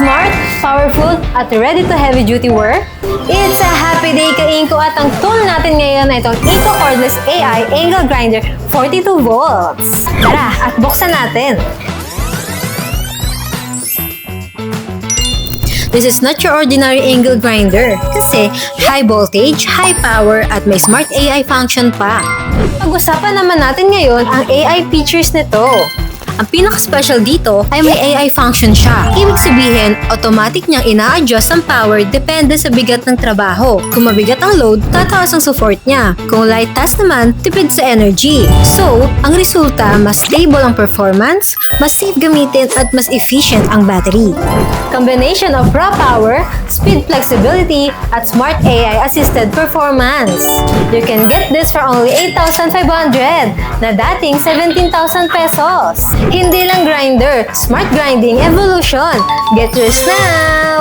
Smart, powerful, at ready to heavy-duty work? It's a happy day ka INGCO at ang tool natin ngayon ay itong INGCO Cordless AI Angle Grinder 42 volts. Tara, at buksan natin. This is not your ordinary angle grinder kasi high voltage, high power at may smart AI function pa. Pag-usapan naman natin ngayon ang AI features nito. Ang pinaka-special dito ay may AI function siya. Ibig sabihin, automatic niyang ina-adjust ang power depende sa bigat ng trabaho. Kung mabigat ang load, tataas ang support niya. Kung light task naman, tipid sa energy. So, ang resulta, mas stable ang performance, mas safe gamitin at mas efficient ang battery. Combination of raw power, speed flexibility, at smart AI-assisted performance. You can get this for only 8,500 na dating 17,000 pesos. Hindi lang grinder, smart grinding evolution. Get yours now!